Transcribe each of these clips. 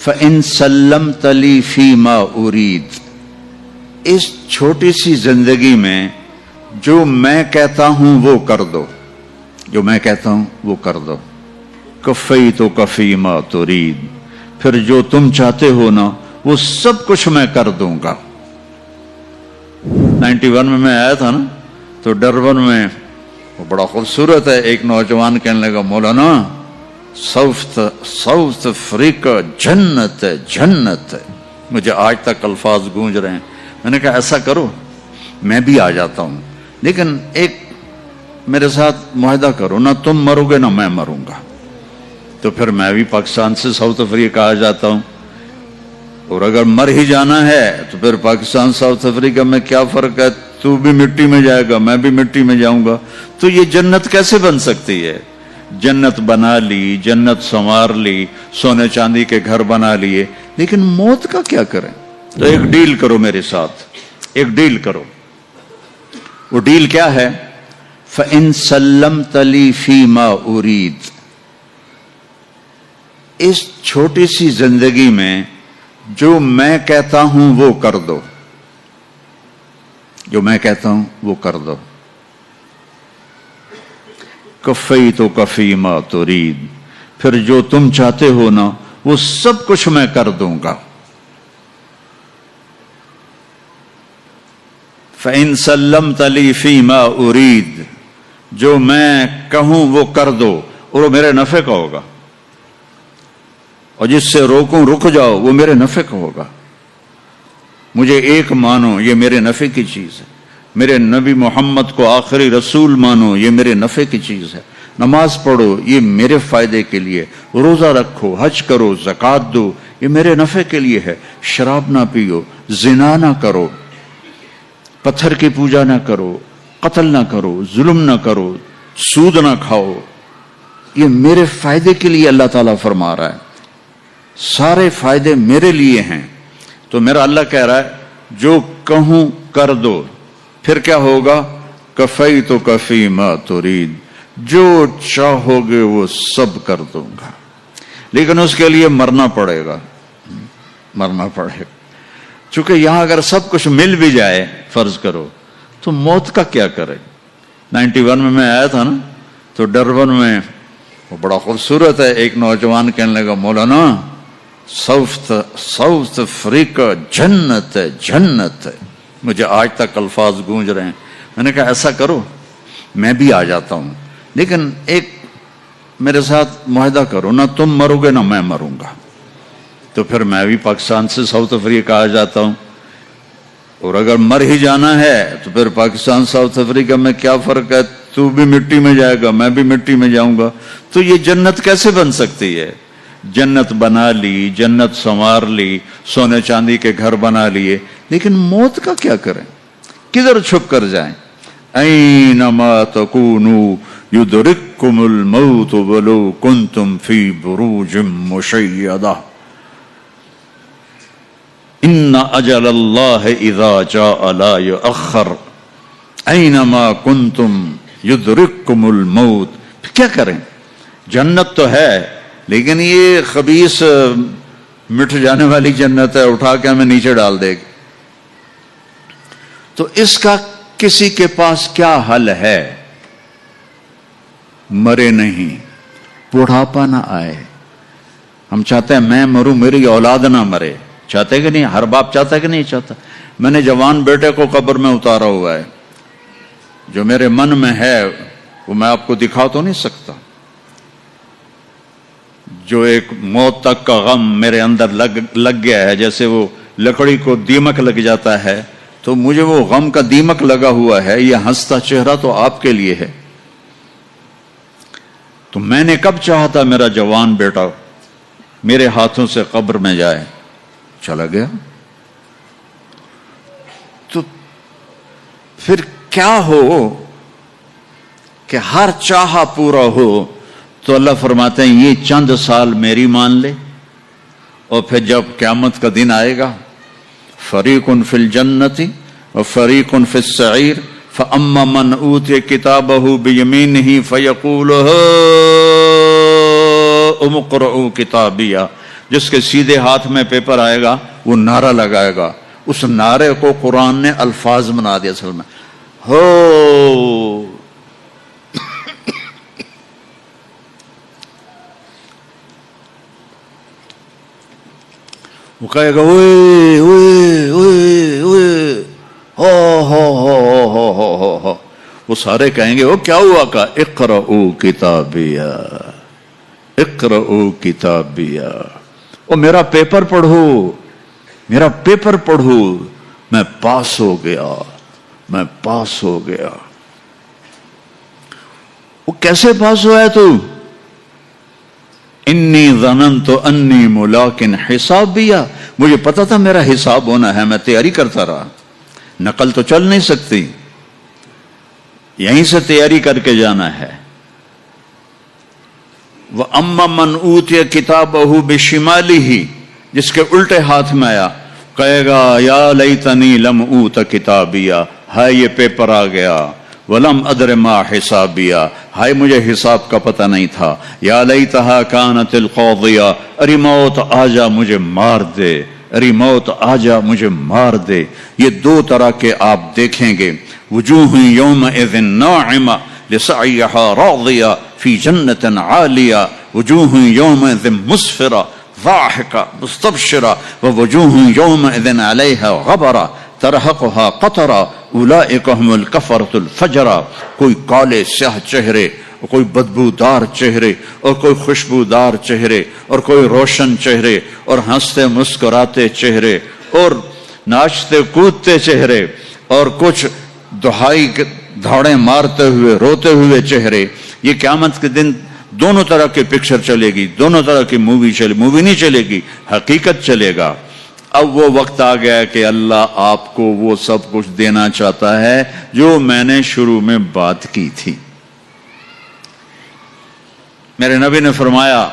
فَإِن سَلَّمْتَ لِي فِي مَا أُرِيد، اس چھوٹی سی زندگی میں جو میں کہتا ہوں وہ کر دو، جو میں کہتا ہوں وہ کر دو. کفیتک فی ما ترید، پھر جو تم چاہتے ہو نا وہ سب کچھ میں کر دوں گا. 91 میں آیا تھا نا، تو ڈربن میں وہ بڑا خوبصورت ہے، ایک نوجوان کہنے لگا مولانا ساؤتھ افریقہ جنت ہے، جنت ہے. مجھے آج تک الفاظ گونج رہے ہیں. میں نے کہا ایسا کرو میں بھی آ جاتا ہوں، لیکن ایک میرے ساتھ معاہدہ کرو، نہ تم مرو گے نہ میں مروں گا. تو پھر میں بھی پاکستان سے ساؤتھ افریقہ آ جاتا ہوں، اور اگر مر ہی جانا ہے تو پھر پاکستان ساؤتھ افریقہ میں کیا فرق ہے؟ تو بھی مٹی میں جائے گا، میں بھی مٹی میں جاؤں گا. تو یہ جنت کیسے بن سکتی ہے؟ جنت بنا لی، جنت سنوار لی، سونے چاندی کے گھر بنا لیے، لیکن موت کا کیا کریں؟ تو ایک ڈیل کرو میرے ساتھ، ایک ڈیل کرو. وہ ڈیل کیا ہے؟ فَإِن سَلَّمْتَ لِي فِي مَا أُرِيد، اس چھوٹی سی زندگی میں جو میں کہتا ہوں وہ کر دو، جو میں کہتا ہوں وہ کر دو. کفیتک فی ما ترید، پھر جو تم چاہتے ہو نا وہ سب کچھ میں کر دوں گا. فَإِن سَلَّمْتَ لِي فِي مَا أُرِيد، جو میں کہوں وہ کر دو، اور وہ میرے نفع کا ہوگا، اور جس سے روکوں رک جاؤ وہ میرے نفع کا ہوگا. مجھے ایک مانو یہ میرے نفع کی چیز ہے، میرے نبی محمد کو آخری رسول مانو یہ میرے نفع کی چیز ہے. نماز پڑھو یہ میرے فائدے کے لیے، روزہ رکھو، حج کرو، زکوٰۃ دو یہ میرے نفع کے لیے ہے. شراب نہ پیو، زنا نہ کرو، پتھر کی پوجا نہ کرو، قتل نہ کرو، ظلم نہ کرو، سود نہ کھاؤ، یہ میرے فائدے کے لیے اللہ تعالیٰ فرما رہا ہے. سارے فائدے میرے لیے ہیں. تو میرا اللہ کہہ رہا ہے جو کہوں کر دو، پھر کیا ہوگا؟ کفیتک فی ما ترید، جو چاہو گے وہ سب کر دوں گا. لیکن اس کے لیے مرنا پڑے گا، مرنا پڑے گا. چونکہ یہاں اگر سب کچھ مل بھی جائے فرض کرو تو موت کا کیا کرے؟ 91 میں آیا تھا نا، تو ڈربن میں وہ بڑا خوبصورت ہے، ایک نوجوان کہنے لگا مولانا ساؤتھ افریقہ جنت ہے، جنت ہے. مجھے آج تک الفاظ گونج رہے ہیں. میں نے کہا ایسا کرو میں بھی آ جاتا ہوں، لیکن ایک میرے ساتھ معاہدہ کرو، نہ تم مرو گے نہ میں مروں گا. تو پھر میں بھی پاکستان سے ساؤتھ افریقہ آ جاتا ہوں، اور اگر مر ہی جانا ہے تو پھر پاکستان ساؤتھ افریقہ میں کیا فرق ہے؟ تو بھی مٹی میں جائے گا، میں بھی مٹی میں جاؤں گا. تو یہ جنت کیسے بن سکتی ہے؟ جنت بنا لی، جنت سنوار لی، سونے چاندی کے گھر بنا لیے، لیکن موت کا کیا کریں؟ کدھر چھپ کر جائیں؟ اینما تکونوا یدرککم الموت ولو کنتم فی بروج مشیدہ ان اجل اللہ اذا جاء لا یؤخر اینما کنتم یدرککم الموت. کیا کریں؟ جنت تو ہے لیکن یہ خبیث مٹ جانے والی جنت ہے، اٹھا کے ہمیں نیچے ڈال دے گی. تو اس کا کسی کے پاس کیا حل ہے؟ مرے نہیں، بڑھاپا نہ آئے. ہم چاہتے ہیں میں مروں میری اولاد نہ مرے، چاہتے کہ نہیں؟ ہر باپ چاہتا ہے کہ نہیں چاہتا؟ میں نے جوان بیٹے کو قبر میں اتارا ہوا ہے، جو میرے من میں ہے وہ میں آپ کو دکھا تو نہیں سکتا. جو ایک موت تک کا غم میرے اندر لگ گیا ہے، جیسے وہ لکڑی کو دیمک لگ جاتا ہے، تو مجھے وہ غم کا دیمک لگا ہوا ہے. یہ ہنستا چہرہ تو آپ کے لیے ہے. تو میں نے کب چاہا تھا میرا جوان بیٹا میرے ہاتھوں سے قبر میں جائے، چلا گیا. تو پھر کیا ہو کہ ہر چاہا پورا ہو؟ تو اللہ فرماتے ہیں یہ چند سال میری مان لے، اور پھر جب قیامت کا دن آئے گا فریق فی الجنت و فریق فی السعیر فاما من اوتی کتابہ بیمینہ فیقول ہاؤم اقرؤوا کتابیہ جس کے سیدھے ہاتھ میں پیپر آئے گا وہ نعرہ لگائے گا، اس نعرے کو قرآن نے الفاظ بنا دیا اصل میں، ہو وہ کہے گا اوئے اوئے اوئے اوئے ہو، وہ سارے کہیں گے وہ کیا ہوا؟ کا اقرؤ کتابیہ، اقرؤ کتابیہ، او میرا پیپر پڑھو، میرا پیپر پڑھو، میں پاس ہو گیا، میں پاس ہو گیا۔ وہ کیسے پاس ہوا ہے تو؟ انی ظننت انی ملاق حسابیہ، مجھے پتا تھا میرا حساب ہونا ہے، میں تیاری کرتا رہا، نقل تو چل نہیں سکتی، یہیں سے تیاری کر کے جانا ہے۔ وَأَمَّا مَنْ أُوتِيَ كِتَابَهُ بِشِمَالِهِ، جس کے الٹے ہاتھ میں آیا کہے گا یا لیتنی لم اوت کتابیہ، ہائے یہ پیپر آ گیا، ولم ادر ما حسابیہ، ہائے مجھے حساب کا پتہ نہیں تھا، یا لیتہا کانت القاضیہ، ارے موت آ جا مجھے مار دے، ارے موت آ جا مجھے مار دے۔ یہ دو طرح کے آپ دیکھیں گے، وجوہ یومئذ ناعمہ لسعیہا راضیہ فی جنت عالیہ، وجوہ یومئذ مسفرہ ضاحکہ مستبشرہ، ووجوہ یومئذ علیہا غبرہ ترہقہا قطرہ اولئک ہم الکفرۃ الفجرہ۔ کوئی کالے سیاہ چہرے، اور کوئی بدبودار چہرے، اور کوئی خوشبودار چہرے، اور کوئی روشن چہرے، اور ہنستے مسکراتے چہرے، اور ناچتے کودتے چہرے، اور کچھ دہائی دھاڑیں مارتے ہوئے روتے ہوئے چہرے۔ یہ قیامت کے دن دونوں طرح کے پکچر چلے گی، دونوں طرح کی مووی نہیں چلے گی، حقیقت چلے گا۔ اب وہ وقت آ گیا کہ اللہ آپ کو وہ سب کچھ دینا چاہتا ہے جو میں نے شروع میں بات کی تھی۔ میرے نبی نے فرمایا،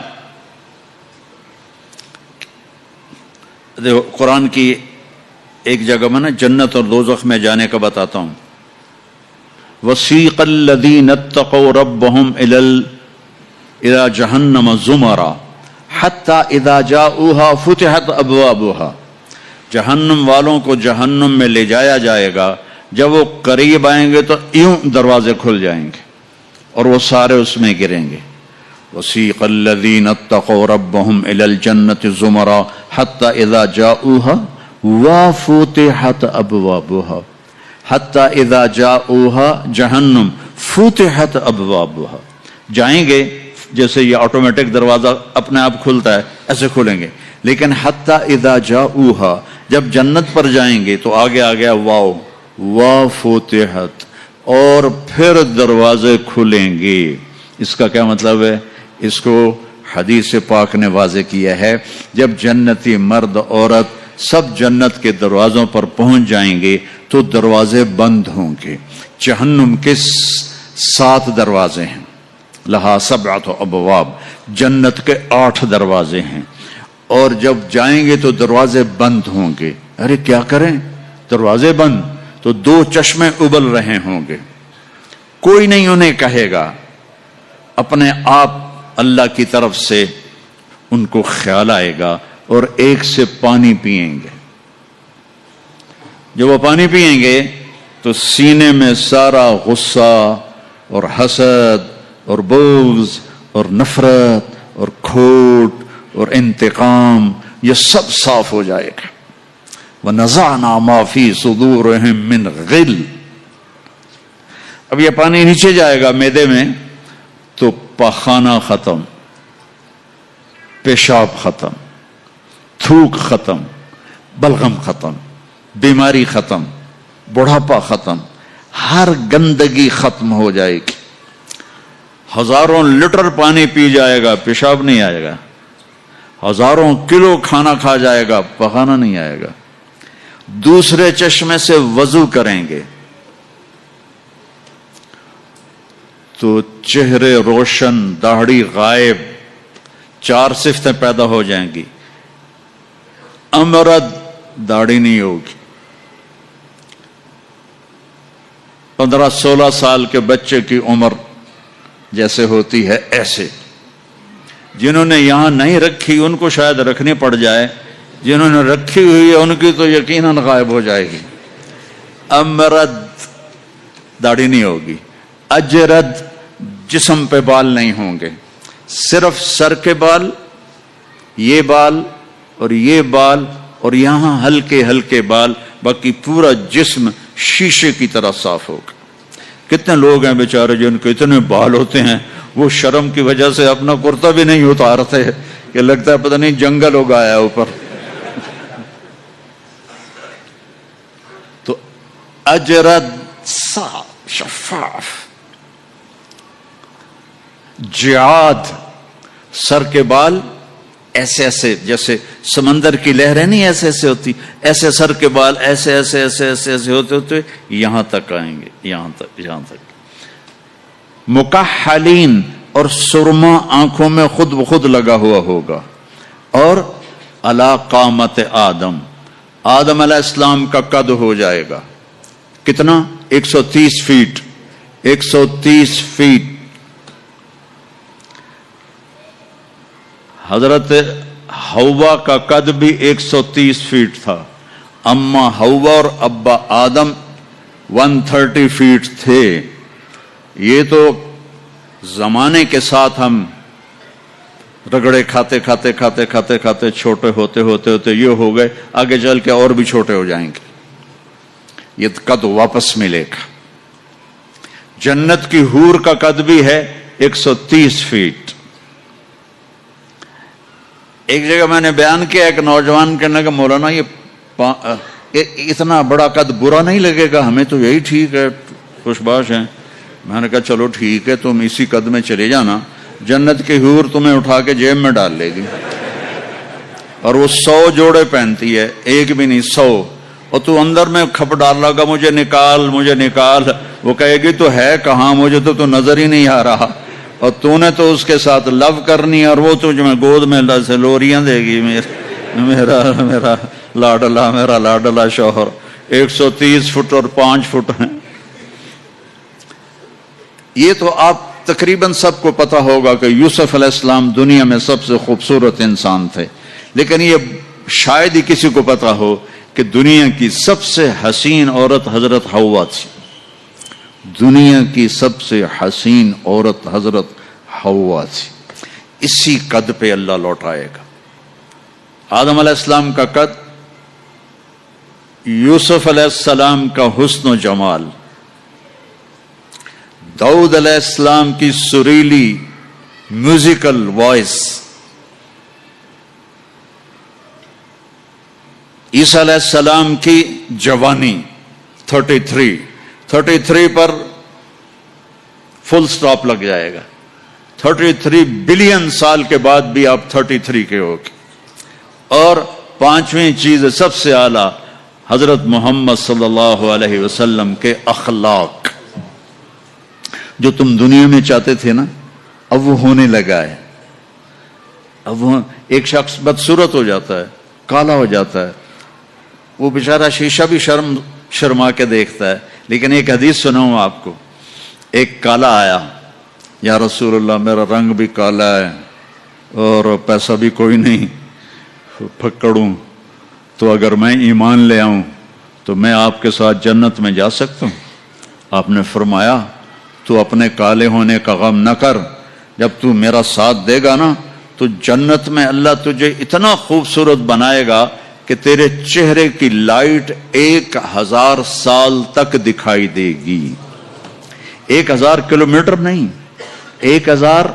دیکھو قرآن کی ایک جگہ میں نا جنت اور دوزخ میں جانے کا بتاتا ہوں۔ وَسِيقَ الَّذِينَ اتَّقَوْا رَبَّهُمْ إِلَى جَهَنَّمَ زُمَرًا حَتَّى إِذَا جَاءُوهَا فُتِحَتْ أَبْوَابُهَا، جہنم والوں کو جہنم میں لے جایا جائے گا، جب وہ قریب آئیں گے تو یوں دروازے کھل جائیں گے اور وہ سارے اس میں گریں گے۔ وَسِيقَ الَّذِينَ اتَّقَوْا رَبَّهُمْ إِلَى الْجَنَّةِ زُمَرًا حَتَّى إِذَا جَاءُوهَا وَفُتِحَتْ أَبْوَابُهَا، حتی اذا جاؤوها جہنم فتحت ابوابها، جائیں گے جیسے یہ آٹومیٹک دروازہ اپنے آپ کھلتا ہے ایسے کھلیں گے، لیکن حتی اذا جاؤوها جب جنت پر جائیں گے تو آگے آ گیا واو وفتحت، اور پھر دروازے کھلیں گے۔ اس کا کیا مطلب ہے؟ اس کو حدیث پاک نے واضح کیا ہے، جب جنتی مرد عورت سب جنت کے دروازوں پر پہنچ جائیں گے تو دروازے بند ہوں گے۔ جہنم کے 7 دروازے ہیں، لہا 7 ابواب، جنت کے 8 دروازے ہیں، اور جب جائیں گے تو دروازے بند ہوں گے۔ ارے کیا کریں، دروازے بند تو 2 چشمے ابل رہے ہوں گے، کوئی نہیں انہیں کہے گا، اپنے آپ اللہ کی طرف سے ان کو خیال آئے گا اور ایک سے پانی پئیں گے۔ جب وہ پانی پئیں گے تو سینے میں سارا غصہ اور حسد اور بغض اور نفرت اور کھوٹ اور انتقام یہ سب صاف ہو جائے گا۔ وَنَزَعْنَا مَا فِي صُدُورِهِم مِّن غِلٍّ، اب یہ پانی نیچے جائے گا معدے میں تو پاخانہ ختم، پیشاب ختم، تھوک ختم، بلغم ختم، بیماری ختم، بڑھاپا ختم، ہر گندگی ختم ہو جائے گی۔ ہزاروں لیٹر پانی پی جائے گا، پیشاب نہیں آئے گا، ہزاروں کلو کھانا کھا جائے گا، پخانا نہیں آئے گا۔ دوسرے چشمے سے وضو کریں گے تو چہرے روشن، داڑھی غائب، 4 صفتیں پیدا ہو جائیں گی۔ امرد، داڑھی نہیں ہوگی۔ 15-16 سال کے بچے کی عمر جیسے ہوتی ہے ایسے، جنہوں نے یہاں نہیں رکھی ان کو شاید رکھنی پڑ جائے، جنہوں نے رکھی ہوئی ہے ان کی تو یقیناً غائب ہو جائے گی۔ امرد داڑھی نہیں ہوگی، اجرد جسم پہ بال نہیں ہوں گے، صرف سر کے بال، یہ بال اور یہ بال اور یہاں ہلکے ہلکے بال، باقی پورا جسم شیشے کی طرح صاف ہوگا۔ کتنے لوگ ہیں بیچارے جن کے اتنے بال ہوتے ہیں وہ شرم کی وجہ سے اپنا کرتا بھی نہیں اتارتے کہ لگتا ہے پتہ نہیں جنگل اگایا اوپر۔ تو اجرد صاف شفاف، جعاد سر کے بال ایسے ایسے جیسے سمندر کی لہریں نہیں ایسے ایسے ہوتی، ایسے سر کے بال ایسے ایسے ایسے ایسے ایسے ہوتے ہوتے یہاں تک آئیں گے، یہاں تک۔ مکحلین، اور سرما آنکھوں میں خود بخود لگا ہوا ہوگا۔ اور علی قامت آدم، آدم علیہ السلام کا قد ہو جائے گا کتنا؟ 130 فیٹ، 130 فیٹ۔ حضرت حوا کا قد بھی 130 فیٹ تھا، اما حوا اور ابا آدم 130 فیٹ تھے۔ یہ تو زمانے کے ساتھ ہم رگڑے کھاتے کھاتے کھاتے کھاتے کھاتے چھوٹے ہوتے ہوتے ہوتے یہ ہو گئے، آگے چل کے اور بھی چھوٹے ہو جائیں گے، یہ قد واپس ملے گا۔ جنت کی حور کا قد بھی ہے 130 فیٹ۔ ایک جگہ میں نے بیان کیا، ایک نوجوان کہنے کا مولانا یہ اتنا بڑا قد برا نہیں لگے گا، ہمیں تو یہی ٹھیک ہے، خوش باش ہیں۔ میں نے کہا چلو ٹھیک ہے، تم اسی قد میں چلے جانا، جنت کی حور تمہیں اٹھا کے جیب میں ڈال لے گی، اور وہ 100 جوڑے پہنتی ہے، ایک بھی نہیں 100، اور تو اندر میں کھپ ڈال لگا مجھے نکال مجھے نکال، وہ کہے گی تو ہے کہاں، مجھے تو نظر ہی نہیں آ رہا، اور تو نے تو اس کے ساتھ لو کرنی، اور وہ تجھ میں گود میں سے لوریاں دے گی، میرا لاڈلا شوہر۔ 130 فٹ اور 5 فٹ ہیں۔ یہ تو آپ تقریباً سب کو پتا ہوگا کہ یوسف علیہ السلام دنیا میں سب سے خوبصورت انسان تھے، لیکن یہ شاید ہی کسی کو پتا ہو کہ دنیا کی سب سے حسین عورت حضرت حوا تھی۔ دنیا کی سب سے حسین عورت حضرت حوا تھی۔ اسی قد پہ اللہ لوٹائے گا۔ آدم علیہ السلام کا قد، یوسف علیہ السلام کا حسن و جمال، داؤد علیہ السلام کی سریلی میوزیکل وائس، عیسیٰ علیہ السلام کی جوانی 33 پر فل سٹاپ لگ جائے گا۔ 33 بلین سال کے بعد بھی آپ 33 کے ہو گے۔ اور پانچویں چیز سب سے اعلیٰ حضرت محمد صلی اللہ علیہ وسلم کے اخلاق، جو تم دنیا میں چاہتے تھے نا، اب وہ ہونے لگا ہے۔ اب وہ ایک شخص بدصورت ہو جاتا ہے، کالا ہو جاتا ہے، وہ بیچارہ شیشہ بھی شرما کے دیکھتا ہے۔ لیکن ایک حدیث سناؤں آپ کو، ایک کالا آیا، یا رسول اللہ میرا رنگ بھی کالا ہے اور پیسہ بھی کوئی نہیں، پھکڑوں، تو اگر میں ایمان لے آؤں تو میں آپ کے ساتھ جنت میں جا سکتا ہوں؟ آپ نے فرمایا تو اپنے کالے ہونے کا غم نہ کر، جب تو میرا ساتھ دے گا نا تو جنت میں اللہ تجھے اتنا خوبصورت بنائے گا کہ تیرے چہرے کی لائٹ 1000 سال تک دکھائی دے گی۔ 1000 کلومیٹر نہیں، 1000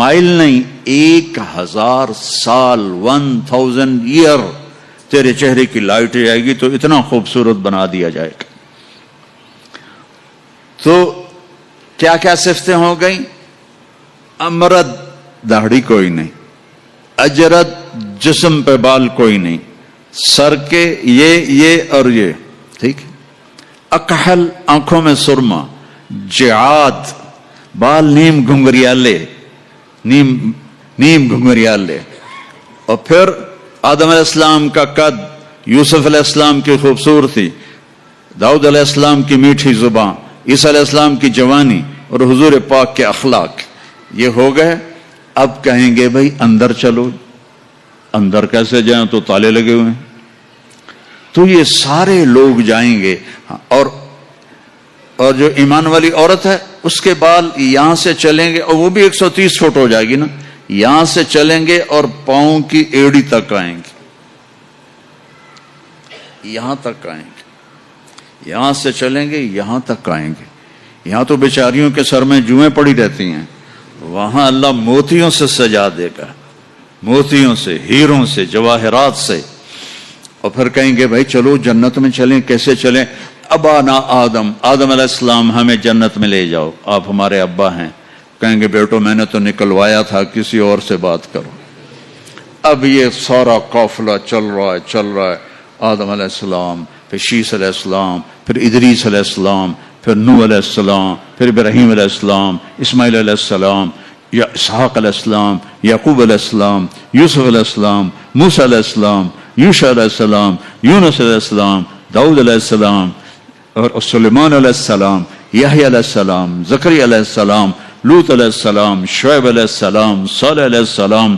مائل نہیں، 1000 سال، 1000 ایئر تیرے چہرے کی لائٹ جائے گی، تو اتنا خوبصورت بنا دیا جائے گا۔ تو کیا کیا صفتیں ہو گئیں؟ امرد داڑھی کوئی نہیں، اجرد جسم پہ بال کوئی نہیں، سر کے یہ اور یہ، ٹھیک ہے۔ اکحل آنکھوں میں سرما، جعاد بال نیم گھنگریالے، نیم گھنگریالے، اور پھر آدم علیہ السلام کا قد، یوسف علیہ السلام کی خوبصورتی، داؤد علیہ السلام کی میٹھی زبان، عیسیٰ علیہ السلام کی جوانی، اور حضور پاک کے اخلاق، یہ ہو گئے اب کہیں گے بھائی اندر چلو، اندر کیسے جائیں؟ تو تالے لگے ہوئے ہیں۔ تو یہ سارے لوگ جائیں گے، اور جو ایمان والی عورت ہے اس کے بال یہاں سے چلیں گے، اور وہ بھی 130 فٹ ہو جائے گی نا، یہاں سے چلیں گے اور پاؤں کی ایڑی تک آئیں گے، یہاں تک آئیں گے، یہاں سے چلیں گے یہاں تک آئیں گے۔ یہاں تو بیچاریوں کے سر میں جوئیں پڑی رہتی ہیں، وہاں اللہ موتیوں سے سجا دے گا، موتیوں سے، ہیروں سے، جواہرات سے۔ اور پھر کہیں گے بھائی چلو جنت میں چلیں، کیسے چلیں؟ ابانا آدم علیہ السلام ہمیں جنت میں لے جاؤ، آپ ہمارے ابا ہیں۔ کہیں گے بیٹو میں نے تو نکلوایا تھا، کسی اور سے بات کرو۔ اب یہ سارا قافلہ چل رہا ہے، آدم علیہ السلام، پھر شیس علیہ السلام، پھر ادریس علیہ السلام، پھر نوح علیہ السلام، پھر ابراہیم علیہ السلام، اسماعیل علیہ السلام، یا اسحاق علیہ السلام، یعقوب علیہ السلام، یوسف علیہ السلام، موسیٰ علیہ السلام، یوشع علیہ السلام، یونس علیہ السلام، داؤد علیہ السلام، اور سلیمان علیہ السلام، یحییٰ علیہ السلام، زکریا علیہ السلام، لوط علیہ السلام، شعیب علیہ السلام، صالح علیہ السلام۔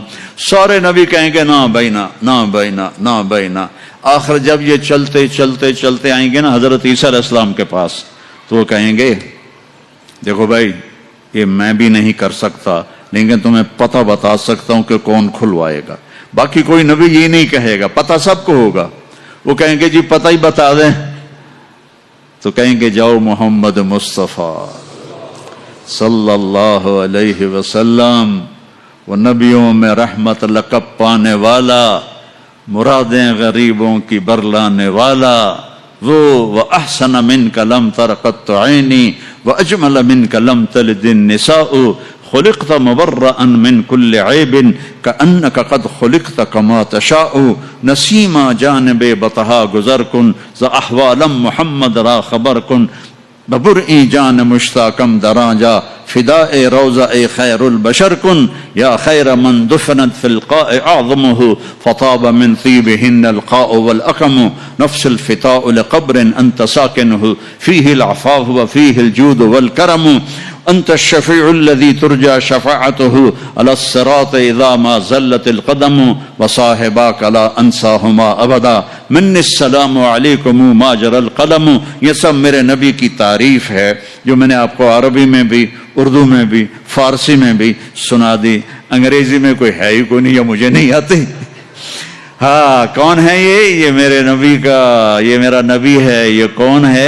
سارے نبی کہیں گے نا بینا، نا بینا، نا بینا۔ آخر جب یہ چلتے چلتے چلتے آئیں گے نا حضرت عیسیٰ علیہ السلام کے پاس، تو وہ کہیں گے دیکھو بھائی یہ میں بھی نہیں کر سکتا، لیکن تمہیں پتہ بتا سکتا ہوں کہ کون کھلوائے گا۔ باقی کوئی نبی یہ نہیں کہے گا، پتہ سب کو ہوگا۔ وہ کہیں گے جی پتہ ہی بتا دیں، تو کہیں گے جاؤ محمد مصطفیٰ صلی اللہ علیہ وسلم، وہ نبیوں میں رحمت لقب پانے والا، مرادیں غریبوں کی برلانے والا، وہ وَأَحْسَنَ مِنْكَ لَمْ تَرَ قَطُّ عَيْنِي وَأَجْمَلَ مِنْكَ لَمْ تَلِدِ النِّسَاءُ خُلِقْتَ مُبَرَّأً مِنْ كُلِّ عَيْبٍ كَأَنَّكَ قَدْ خُلِقْتَ كَمَا تَشَاءُ نسیما جانب بطہا گزر کن ز احوالم محمد را خبر کن ببرئی جان مشتاقم دراجا فداء روضہ خیر البشر کن یا خیر من دفنت فی القاء اعظمہ فطاب من طیبہن القاء والاقم نفس الفتاء لقبر انت ساکنہ فیہ العفاف وفیہ الجود والکرم انت الشفیع الذي ترجى شفاعته على الصراط اذا ما زلت القدم وصاحباك لا انساهما ابدا من السلام علیکم ما جرى القلم۔ یہ سب میرے نبی کی تعریف ہے جو میں نے آپ کو عربی میں بھی، اردو میں بھی، فارسی میں بھی سنا دی۔ انگریزی میں کوئی ہے ہی کوئی نہیں، یا مجھے نہیں آتی۔ ہاں کون ہے یہ میرے نبی کا، یہ میرا نبی ہے۔ یہ کون ہے؟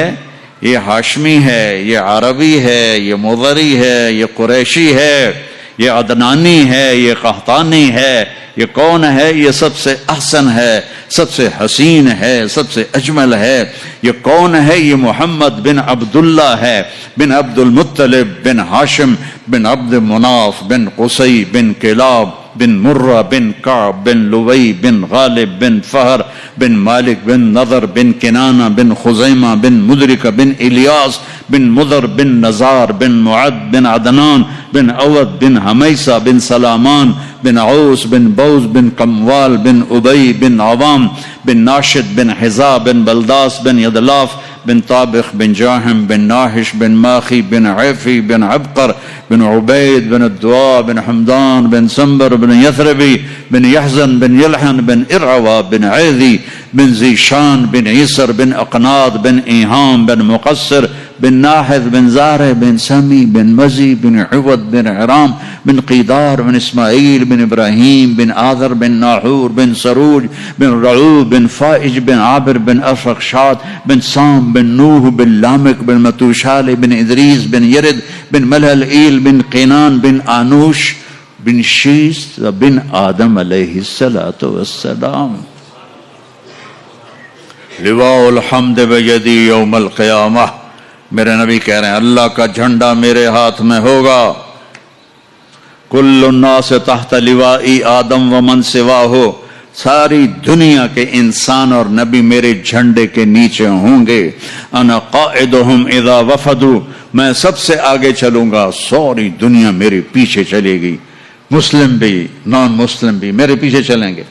یہ ہاشمی ہے، یہ عربی ہے، یہ مضری ہے، یہ قریشی ہے، یہ عدنانی ہے، یہ قحطانی ہے۔ یہ کون ہے؟ یہ سب سے احسن ہے، سب سے حسین ہے، سب سے اجمل ہے۔ یہ کون ہے؟ یہ محمد بن عبداللہ ہے، بن عبد المطلب، بن ہاشم، بن عبد مناف، بن قصی، بن کلاب، بن مرہ، بن کعب، بن لوی، بن غالب، بن فہر، بن مالک، بن نضر، بن کنانہ، بن خزیمہ، بن مدرکہ، بن الیاس، بن مضر، بن نزار، بن معد، بن عدنان، بن عود، بن حمیسہ، بن سلامان، بن عوس، بن بوز، بن قموال، بن ابی، بن عوام، بن ناشد، بن حزا، بن بلداس، بن یدلاف، بن طابخ، بن جاہم، بن ناحش، بن ماخی، بن عیفی، بن عبقر، بن عبید، بن الدعاء، بن حمدان، بن سنبر، بن یثربی، بن یحزن، بن یلحن، بن ارعوا، بن عیدی، بن زیشان، بن عیسر، بن اقناد، بن ایہام، بن مقصر، بن ناحذ، بن زارع، بن سمی، بن مزی، بن عوض، بن عرام، بن قیدار، بن اسماعیل، بن ابراہیم، بن آذر، بن ناحور، بن سروج، بن رعوب، بن فائج، بن عابر، بن افرخشاد، بن سام، بن نوح، بن لامک، بن متوشال، بن ادریس، بن یرد، بن ملحلئیل، بن قینان، بن آنوش، بن شیس، بن آدم علیہ السلام۔ لواء الحمد بیدی یوم القیامہ، میرے نبی کہہ رہے ہیں اللہ کا جھنڈا میرے ہاتھ میں ہوگا۔ کل الناس تحت لوائی آدم ومن سواہ، ساری دنیا کے انسان اور نبی میرے جھنڈے کے نیچے ہوں گے۔ انا قائدہم اذا وفدوا، میں سب سے آگے چلوں گا، ساری دنیا میرے پیچھے چلے گی، مسلم بھی نان مسلم بھی میرے پیچھے چلیں گے۔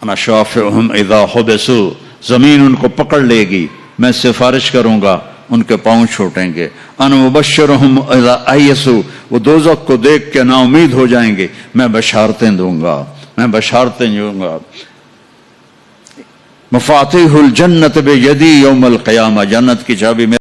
انا شافعہم اذا حبسوا، زمین ان کو پکڑ لے گی، میں سفارش کروں گا، ان کے پاؤں چھوٹیں گے۔ انا مبشرہم اذا ایسوا، وہ دوزخ کو دیکھ کے نا امید ہو جائیں گے، میں بشارتیں دوں گا، میں بشارتیں دوں گا۔ مفاتیح الجنت بیدی یوم القیامہ، جنت کی چابی میں